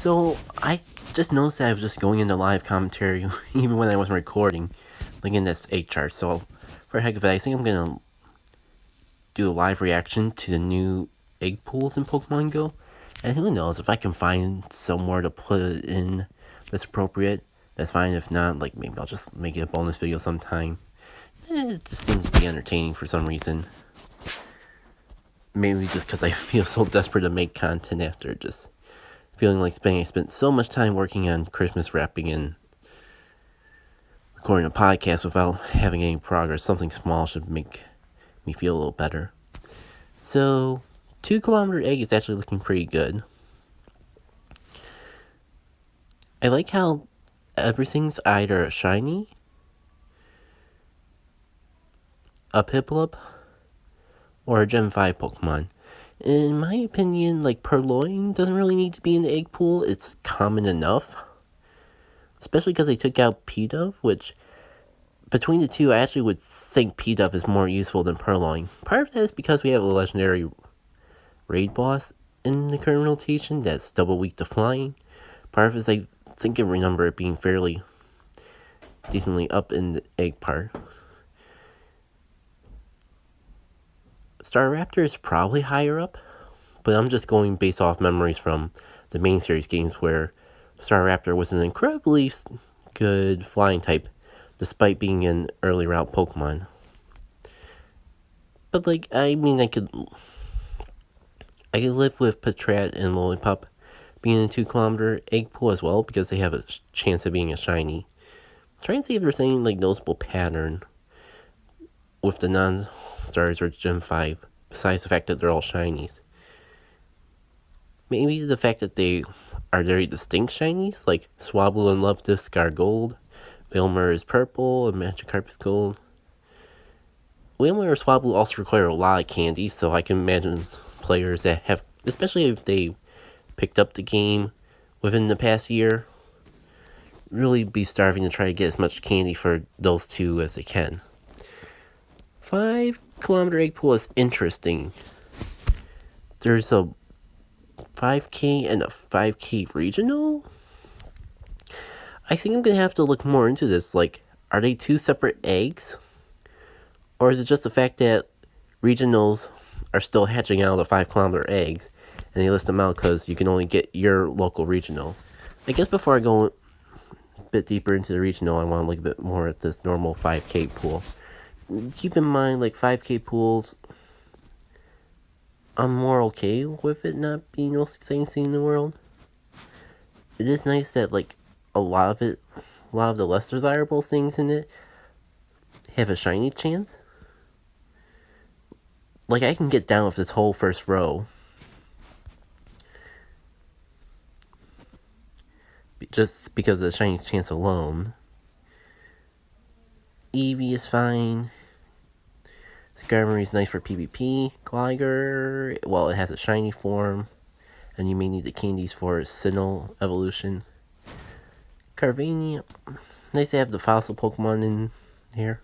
So I just noticed that I was just going into live commentary even when I wasn't recording, like in this egg chart. So for the heck of it, I think I'm gonna do a live reaction to the new egg pools in Pokemon Go. And who knows, if I can find somewhere to put it in that's appropriate, that's fine. If not, like maybe I'll just make it a bonus video sometime. It just seems to be entertaining for some reason. Maybe just because I feel so desperate to make content after just feeling like I spent so much time working on Christmas wrapping and recording a podcast without having any progress. Something small should make me feel a little better. So, 2 kilometer egg is actually looking pretty good. I like how everything's either a shiny, a Piplup, or a Gen 5 Pokemon. In my opinion, like Purloin doesn't really need to be in the egg pool. It's common enough. Especially because they took out Pidove, which between the two, I actually would think Pidove is more useful than Purloin. Part of that is because we have a legendary raid boss in the current rotation that's double weak to flying. Part of it is I think I remember it being fairly decently up in the egg part. Staraptor is probably higher up, but I'm just going based off memories from the main series games where Staraptor was an incredibly good flying type despite being an early route Pokemon. But like, I mean, I could live with Patrat and Lollipop being a 2 kilometer egg pool as well because they have a chance of being a shiny. I'm trying to see if there's any like noticeable pattern with the non-stars or Gen 5 besides the fact that they're all shinies. Maybe the fact that they are very distinct shinies, like Swablu and Luvdisc are gold, Wilmer is purple, and Magikarp is gold. Wilmer or Swablu also require a lot of candy, so I can imagine players that have, especially if they picked up the game within the past year, really be starving to try to get as much candy for those two as they can. 5 kilometer egg pool is interesting. There's a 5K and a 5K regional? I think I'm gonna have to look more into this. Like, are they two separate eggs? Or is it just the fact that regionals are still hatching out of the 5 kilometer eggs and they list them out because you can only get your local regional? I guess before I go a bit deeper into the regional, I want to look a bit more at this normal 5K pool. Keep in mind, like 5K pools, I'm more okay with it not being the most exciting thing in the world. It is nice that like a lot of the less desirable things in it have a shiny chance. Like I can get down with this whole first row just because of the shiny chance alone. Eevee is fine. Skarmory is nice for PvP. Gligar, well, it has a shiny form, and you may need the candies for Sinnoh evolution. Carvania, nice to have the fossil Pokemon in here.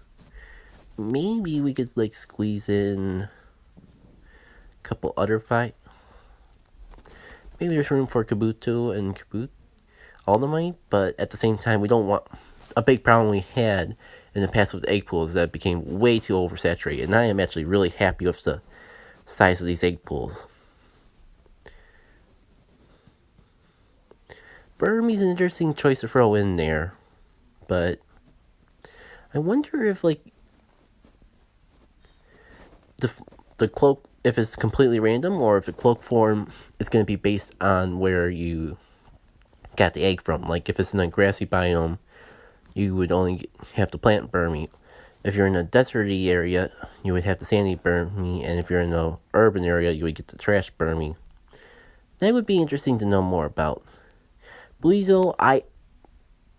Maybe we could like squeeze in a couple other fight. Maybe there's room for Kabuto and Aldermite, but at the same time, we don't want a big problem we had in the past with egg pools that became way too oversaturated, and I am actually really happy with the size of these egg pools. Burmy's an interesting choice to throw in there, but I wonder if like the cloak, if it's completely random, or if the cloak form is going to be based on where you got the egg from. Like if it's in a grassy biome, you would only have to plant Burmy. If you're in a deserty area, you would have the sandy Burmy, and if you're in an urban area, you would get the trash Burmy. That would be interesting to know more about. Buizel,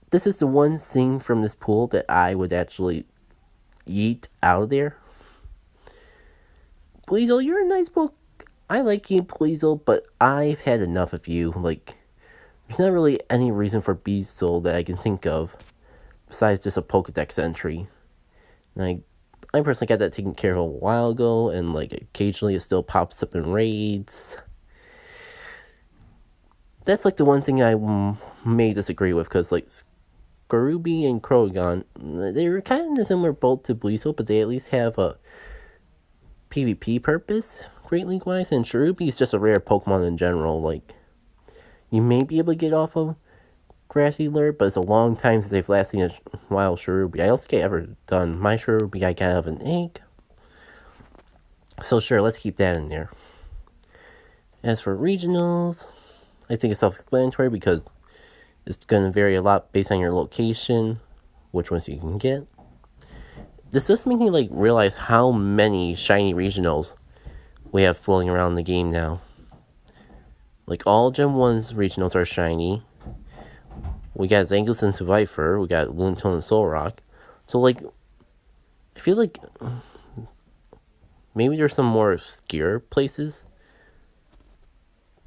this is the one thing from this pool that I would actually yeet out of there. Buizel, you're a nice book. I like you, Buizel, but I've had enough of you. Like, there's not really any reason for Buizel that I can think of besides just a Pokedex entry. Like, I personally got that taken care of a while ago, and like occasionally it still pops up in raids. that's like the one thing I may disagree with, because like Skorupi and Krogan, they're kind of in a similar boat to Buizel, but they at least have a PvP purpose, Great League wise, and Cherubi is just a rare Pokemon in general. Like, you may be able to get off of Grassy Lure, but it's a long time since they've last seen a wild Cherubi. I don't think I ever done my Cherubi I got out of an egg. So sure, let's keep that in there. As for regionals, I think it's self-explanatory because it's going to vary a lot based on your location, which ones you can get. This just makes me like realize how many shiny regionals we have floating around the game now. Like, all Gen 1's regionals are shiny. We got Zangoose and Survivor. We got Lunatone and Solrock. So, like, I feel like maybe there's some more obscure places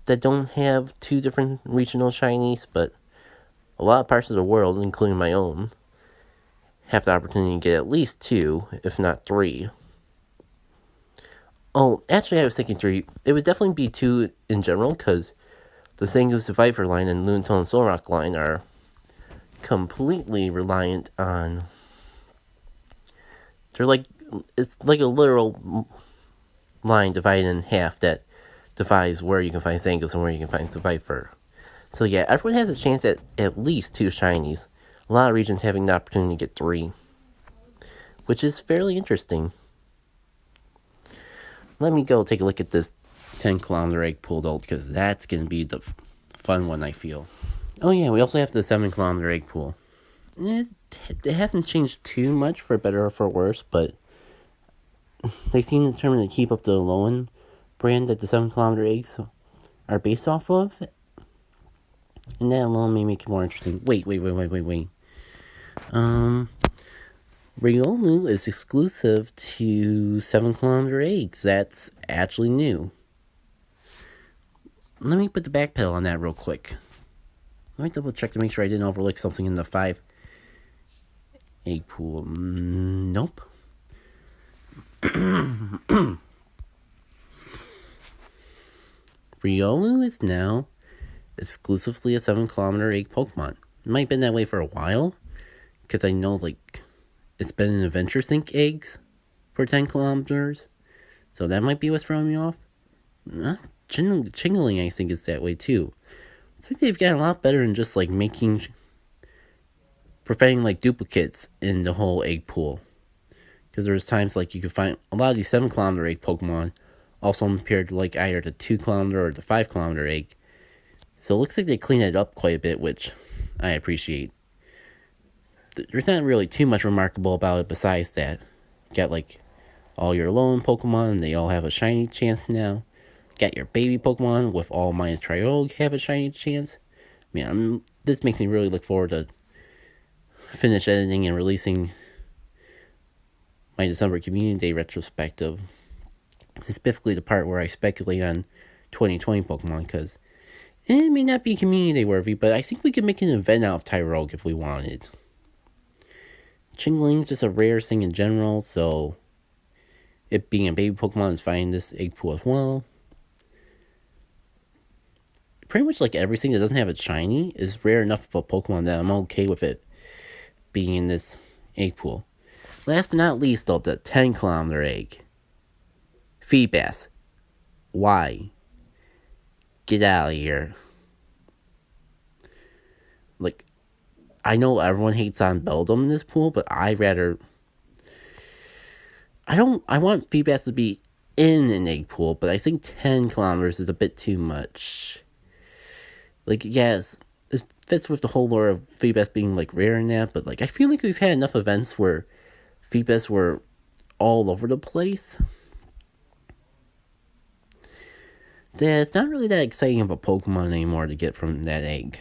that don't have two different regional shinies, but a lot of parts of the world, including my own, have the opportunity to get at least two, if not three. Oh, actually, I was thinking three. It would definitely be two in general, because the Zangoose Survivor line and Lunatone and Solrock line are completely reliant on... They're like... It's like a literal line divided in half that divides where you can find Zangoose and where you can find Survivor. So yeah, everyone has a chance at least two shinies. A lot of regions having the opportunity to get three, which is fairly interesting. Let me go take a look at this 10-kilometer egg pool though, because that's going to be the fun one, I feel. Oh yeah, we also have the 7-kilometer egg pool. It hasn't changed too much for better or for worse, but they seem determined to keep up the Alolan brand that the 7-kilometer eggs are based off of. And that alone may make it more interesting. Wait. Riolu is exclusive to 7-kilometer eggs. That's actually new. Let me put the backpedal on that real quick. Let me double check to make sure I didn't overlook something in the 5 egg pool. Nope. Riolu is now exclusively a 7-kilometer egg Pokemon. It might have been that way for a while, because I know, like, it's been in Adventure Sync eggs for 10 kilometers, so that might be what's throwing me off. Chingling, I think, is that way too. I think they've gotten a lot better in just, like, preventing, like, duplicates in the whole egg pool. Because there's times, like, you could find a lot of these 7-kilometer egg Pokemon also appeared to, like, either the 2-kilometer or the 5-kilometer egg. So it looks like they cleaned it up quite a bit, which I appreciate. There's not really too much remarkable about it besides that. You got, like, all your Alolan Pokemon, and they all have a shiny chance now. Got your baby Pokemon with all minus Trialg have a shiny chance. Man, this makes me really look forward to finish editing and releasing my December Community Day retrospective. Specifically the part where I speculate on 2020 Pokemon, because it may not be Community Day worthy, but I think we could make an event out of Tyrogue if we wanted. Chingling's just a rare thing in general, so it being a baby Pokemon is fine in this egg pool as well. Pretty much like everything that doesn't have a shiny is rare enough of a Pokemon that I'm okay with it being in this egg pool. Last but not least, though, the 10-kilometer egg. Feebas. Why? Get out of here. Like, I know everyone hates on Beldum in this pool, but I want Feebas to be in an egg pool, but I think 10 kilometers is a bit too much. Like, yes, it fits with the whole lore of Feebas being, like, rare in that, but, like, I feel like we've had enough events where Feebas were all over the place that it's not really that exciting of a Pokemon anymore to get from that egg.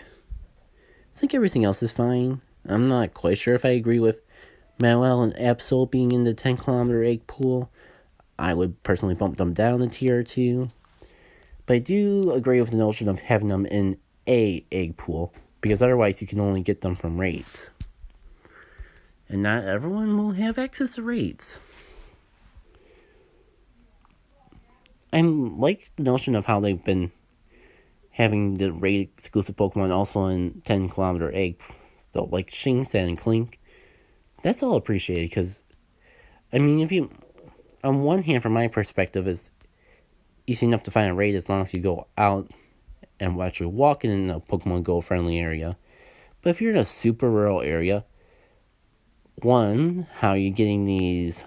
I think everything else is fine. I'm not quite sure if I agree with Manuel and Absol being in the 10-kilometer egg pool. I would personally bump them down a tier or two. But I do agree with the notion of having them in a egg pool, because otherwise you can only get them from raids. And not everyone will have access to raids. I like the notion of how they've been having the raid exclusive Pokemon also in 10 kilometer egg, so like Shinsen and Clink, that's all appreciated because, I mean, if you, on one hand, from my perspective, it's easy enough to find a raid as long as you go out and actually walk in a Pokemon Go friendly area. But if you're in a super rural area, one, how are you getting these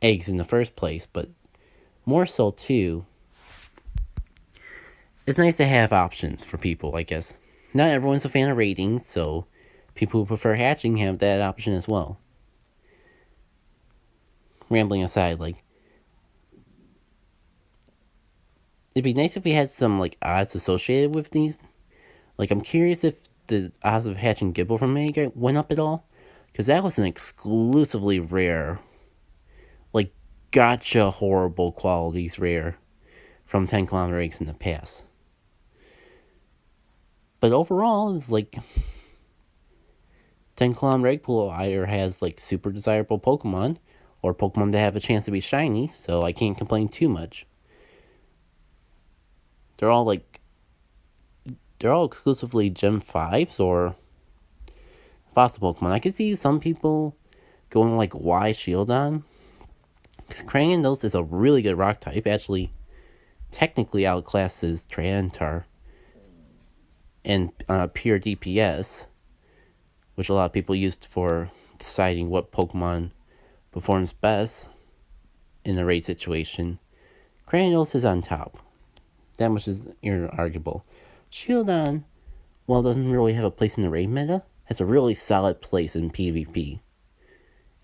eggs in the first place? But more so, two, it's nice to have options for people, I guess. Not everyone's a fan of raiding, so people who prefer hatching have that option as well. Rambling aside, like, it'd be nice if we had some, like, odds associated with these. Like, I'm curious if the odds of hatching Gible from egg went up at all. Because that was an exclusively rare, like, gotcha horrible qualities rare from 10 kilometer eggs in the past. But overall, it's like 10 kilometer egg pool either has like super desirable Pokemon or Pokemon that have a chance to be shiny, so I can't complain too much. They're all exclusively Gem 5s or fossil Pokemon. I could see some people going like Y Shieldon, because Krangnos is a really good rock type, actually technically outclasses Triantar and pure DPS, which a lot of people used for deciding what Pokemon performs best in a raid situation. Krangnos is on top. That much is inarguable. Shieldon, while it doesn't really have a place in the raid meta, has a really solid place in PvP.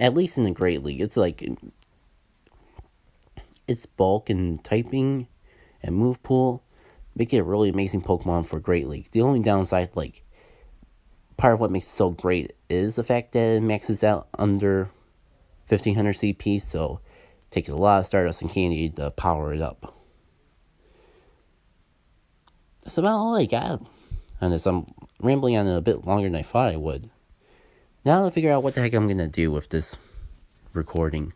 At least in the Great League. It's like, its bulk and typing and move pool make it a really amazing Pokemon for Great League. The only downside, like, part of what makes it so great is the fact that it maxes out under 1500 CP, so it takes a lot of Stardust and candy to power it up. That's about all I got on this. I'm rambling on it a bit longer than I thought I would. Now to figure out what the heck I'm going to do with this recording.